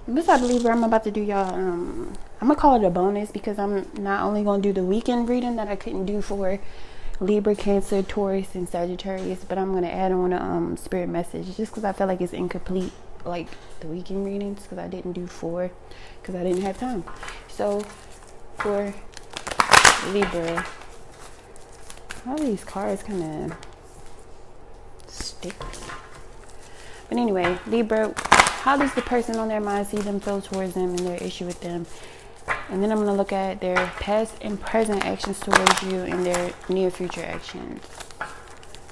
Besides Libra, I'm about to do y'all, I'm gonna call it a bonus because I'm not only gonna do the weekend reading that I couldn't do for Libra, Cancer, Taurus, and Sagittarius, but I'm gonna add on a spirit message just because I feel like it's incomplete, like the weekend readings, because I didn't do 4 because I didn't have time. So for Libra, all these cards kind of stick. But anyway, Libra, how does the person on their mind see them, feel towards them, and their issue with them? And then I'm going to look at their past and present actions towards you and their near future actions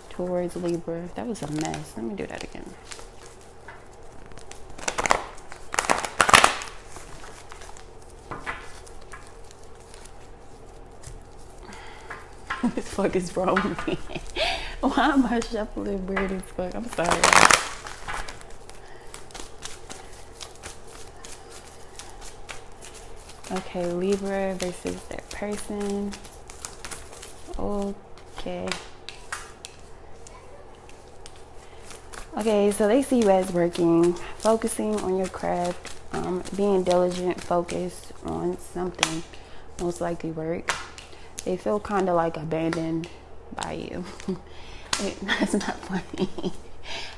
towards Libra. That was a mess. Let me do that again. What the fuck is wrong with me? Why am I shuffling weird as fuck? I'm sorry. Okay, Libra versus their person. Okay. Okay, so they see you as working, focusing on your craft, being diligent, focused on something, most likely work. They feel kind of like abandoned by you. That's not funny.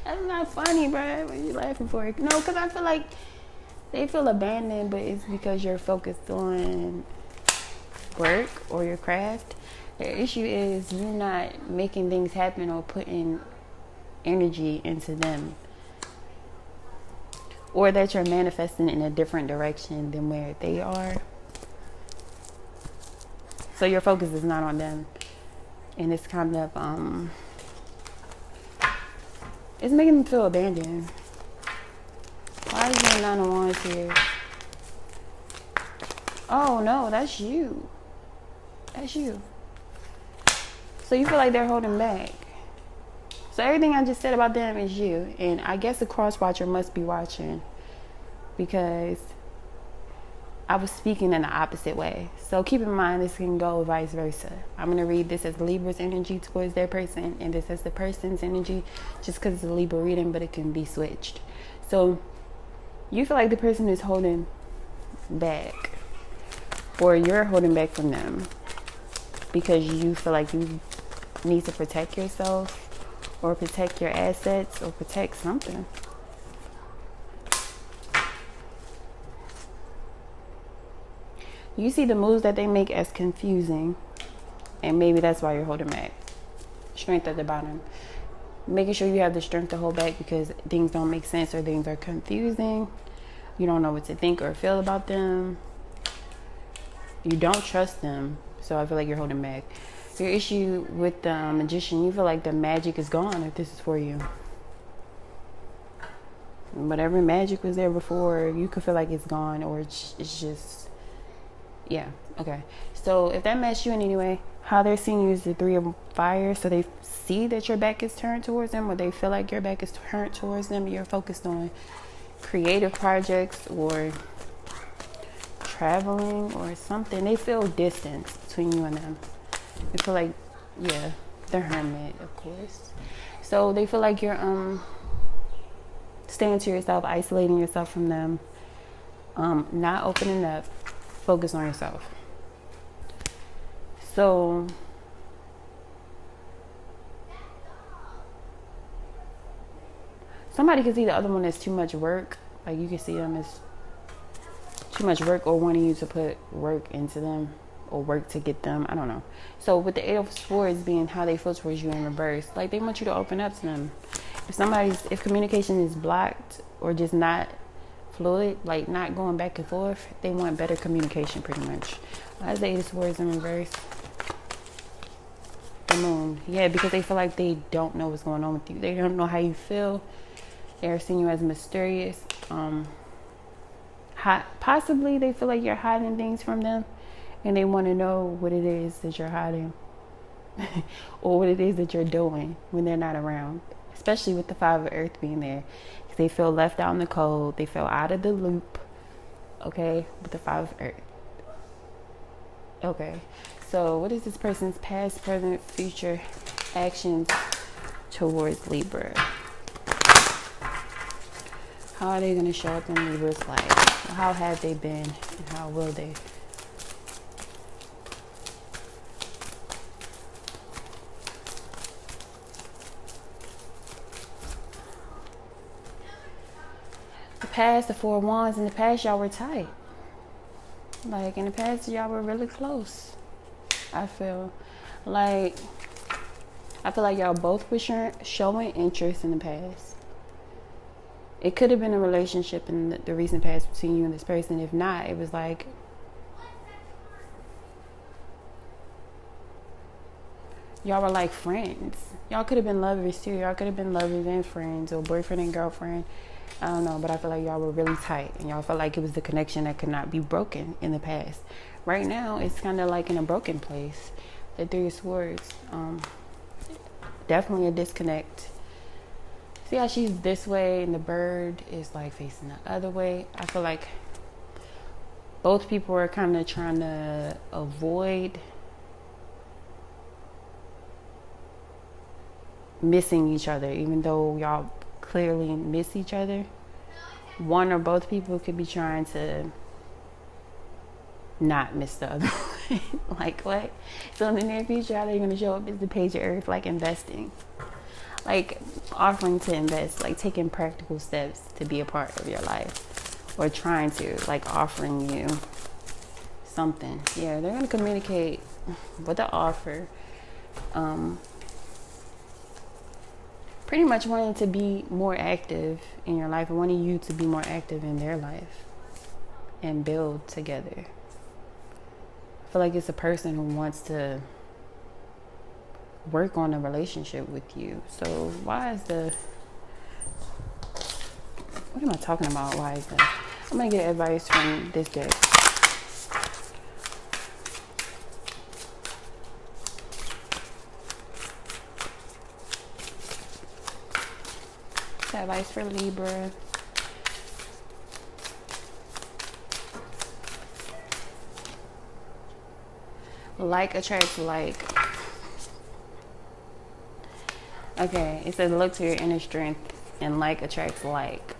That's not funny, bro. What are you laughing for? No, because I feel like they feel abandoned, but it's because you're focused on work or your craft. The issue is you're not making things happen or putting energy into them, or that you're manifesting in a different direction than where they are. So your focus is not on them, and it's kind of it's making them feel abandoned. Why is there 9 of Wands here? Oh no, that's you. That's you. So you feel like they're holding back. So everything I just said about them is you. And I guess the cross watcher must be watching, because I was speaking in the opposite way. So keep in mind this can go vice versa. I'm going to read this as Libra's energy towards their person, and this as the person's energy, just because it's a Libra reading, but it can be switched. So you feel like the person is holding back, or you're holding back from them because you feel like you need to protect yourself, or protect your assets, or protect something. You see the moves that they make as confusing, and maybe that's why you're holding back. Strength at the bottom. Making sure you have the strength to hold back because things don't make sense or things are confusing. You don't know what to think or feel about them. You don't trust them, so I feel like you're holding back. Your issue with the Magician, you feel like the magic is gone if this is for you. Whatever magic was there before, you could feel like it's gone, or it's just, yeah, okay. So if that messed you in any way, how they're seeing you is the 3 of Fire. So they see that your back is turned towards them, or they feel like your back is turned towards them. You're focused on creative projects or traveling or something. They feel distance between you and them. They feel like, yeah, they're hermit, of course. So they feel like you're staying to yourself, isolating yourself from them, not opening up, focus on yourself. So somebody can see the other one as too much work. Like you can see them as too much work, or wanting you to put work into them, or work to get them. I don't know. So with the 8 of Swords being how they feel towards you in reverse, like they want you to open up to them. If communication is blocked or just not fluid, like not going back and forth, they want better communication pretty much. Why is the 8 of Swords in reverse? The Moon. Yeah, because they feel like they don't know what's going on with you. They don't know how you feel. They're seeing you as mysterious. Possibly they feel like you're hiding things from them, and they want to know what it is that you're hiding or what it is that you're doing when they're not around, especially with the 5 of Earth being there. They feel left out in the cold. They feel out of the loop. Okay, with the 5 of Earth. Okay, so what is this person's past, present, future actions towards Libra? How are they going to show up in Libra's life? How have they been and how will they? The past, the Four of Wands, in the past y'all were tight. Like in the past y'all were really close. I feel like y'all both were showing interest in the past. It could have been a relationship in the recent past between you and this person. If not, it was like y'all were like friends. Y'all could have been lovers too. Y'all could have been lovers and friends, or boyfriend and girlfriend. I don't know, but I feel like y'all were really tight and y'all felt like it was the connection that could not be broken in the past. Right now, it's kind of like in a broken place. The Three of Swords. Definitely a disconnect. See how she's this way and the bird is like facing the other way? I feel like both people are kind of trying to avoid missing each other, even though y'all clearly miss each other. One or both people could be trying to not miss the other one. Like what? So in the near future, how they're going to show up is the Page of Earth, like investing. Like offering to invest, like taking practical steps to be a part of your life, or trying to, like offering you something. Yeah, they're going to communicate with the offer. Pretty much wanting to be more active in your life, or wanting you to be more active in their life and build together. I feel like it's a person who wants to work on a relationship with you. So why is the, what am I talking about? Why is that? I'm gonna get advice from this deck. Advice for Libra. Like attracts like. Okay, it says look to your inner strength, and like attracts like.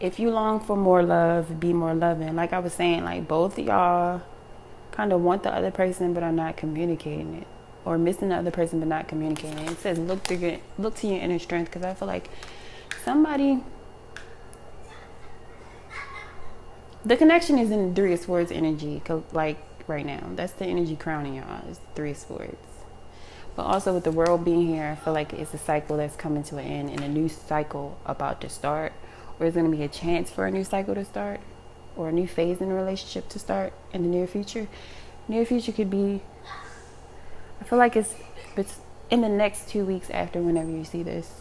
If you long for more love, be more loving. Like I was saying, like both of y'all kind of want the other person but are not communicating it, or missing the other person but not communicating it. It says look to your inner strength, because I feel like somebody, the connection is in the Three of Swords energy, like right now. That's the energy crowning y'all, is Three of Swords. But also with the world being here, I feel like it's a cycle that's coming to an end and a new cycle about to start, or it's going to be a chance for a new cycle to start, or a new phase in a relationship to start in the near future. Near future could be, I feel like it's in the next 2 weeks after whenever you see this.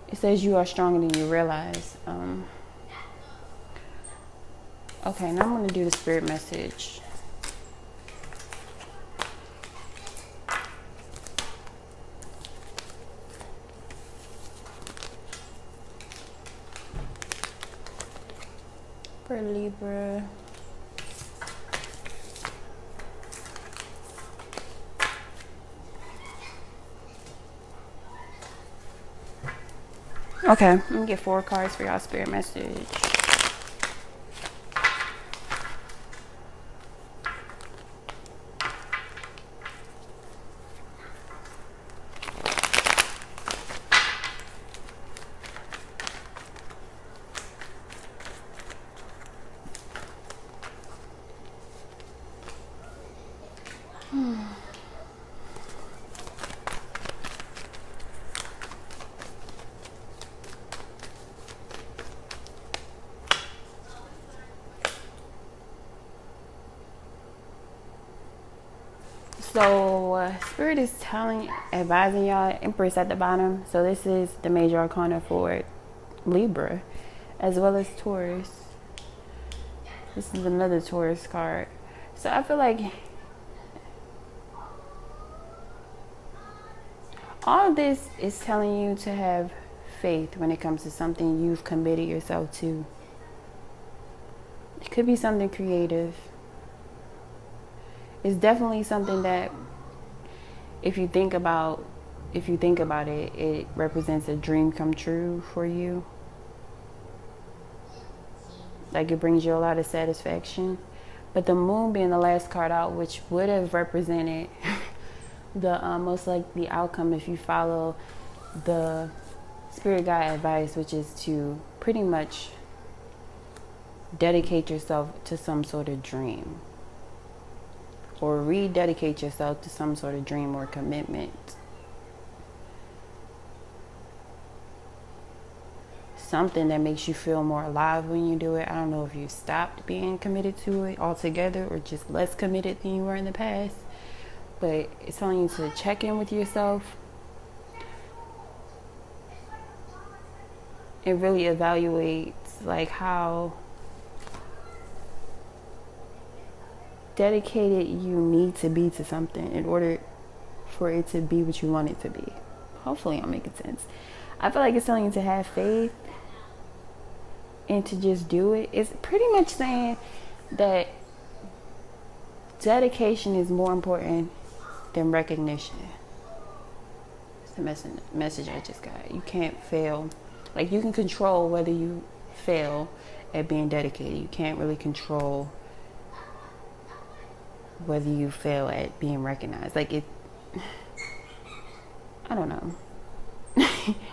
It says you are stronger than you realize. Okay, now I'm going to do the spirit message. For Libra. Okay, I'm gonna get 4 cards for y'all spirit message. So Spirit is advising y'all, Empress at the bottom. So this is the major arcana for Libra, as well as Taurus. This is another Taurus card. So I feel like all of this is telling you to have faith when it comes to something you've committed yourself to. It could be something creative. It's definitely something that, if you think about if you think about it, it represents a dream come true for you. Like it brings you a lot of satisfaction. But the moon being the last card out, which would have represented the most likely outcome if you follow the spirit guide advice, which is to pretty much dedicate yourself to some sort of dream, or rededicate yourself to some sort of dream or commitment. Something that makes you feel more alive when you do it. I don't know if you stopped being committed to it altogether or just less committed than you were in the past, but it's telling you to check in with yourself and really evaluate like how dedicated you need to be to something in order for it to be what you want it to be. Hopefully I'm making sense. I feel like it's telling you to have faith and to just do it. It's pretty much saying that dedication is more important than recognition. It's the message I just got. You can't fail. Like, you can control whether you fail at being dedicated. You can't really control whether you fail at being recognized. Like, it, I don't know.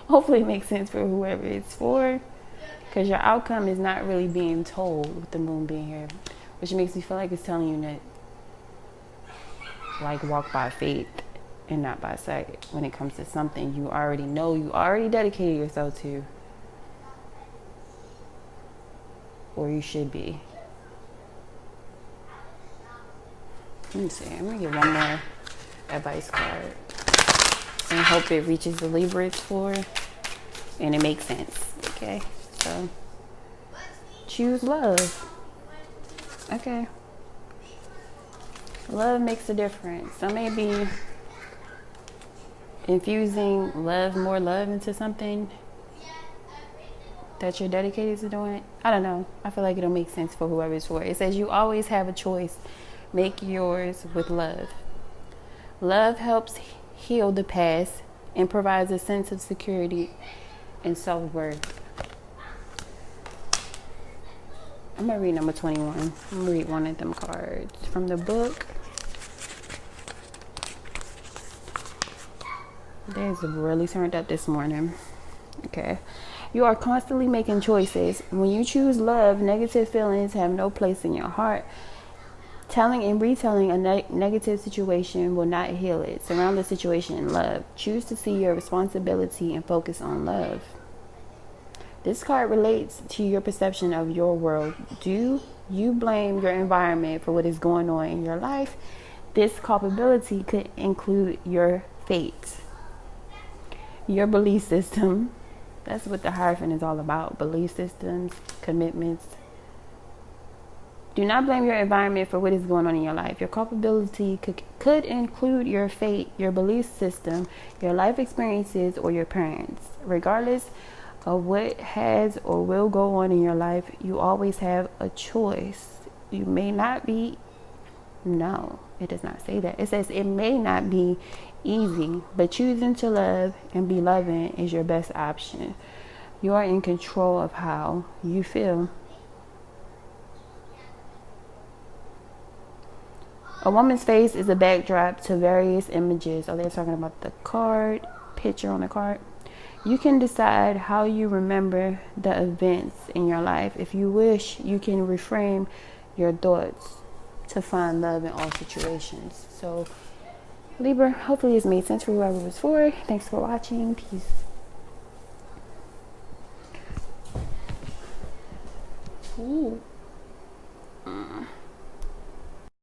Hopefully it makes sense for whoever it's for, because your outcome is not really being told with the moon being here, which makes me feel like it's telling you that, like, walk by faith and not by sight when it comes to something you already know, you already dedicated yourself to, or you should be. Let me see, I'm gonna get one more advice card and hope it reaches the Libra it's for and it makes sense. Okay, so choose love. Okay, love makes a difference. So maybe infusing more love into something that you're dedicated to doing. I don't know, I feel like it'll make sense for whoever it's for. It says you always have a choice. Make yours with love. Love helps heal the past and provides a sense of security and self-worth. I'm going to read number 21. I'm going to read one of them cards from the book. Days have really turned up this morning. Okay. You are constantly making choices. When you choose love, negative feelings have no place in your heart. Telling and retelling a negative situation will not heal it. Surround the situation in love. Choose to see your responsibility and focus on love. This card relates to your perception of your world. Do you blame your environment for what is going on in your life? This culpability could include your fate, your belief system. That's what the Hierophant is all about. Belief systems, commitments. Do not blame your environment for what is going on in your life. Your culpability could include your fate, your belief system, your life experiences, or your parents. Regardless of what has or will go on in your life, you always have a choice. You may not be, no, it does not say that. It says it may not be easy, but choosing to love and be loving is your best option. You are in control of how you feel. A woman's face is a backdrop to various images. Oh, they're talking about the card, picture on the card. You can decide how you remember the events in your life. If you wish, you can reframe your thoughts to find love in all situations. So, Libra, hopefully it's made sense for whoever it was for. Thanks for watching. Peace. Ooh.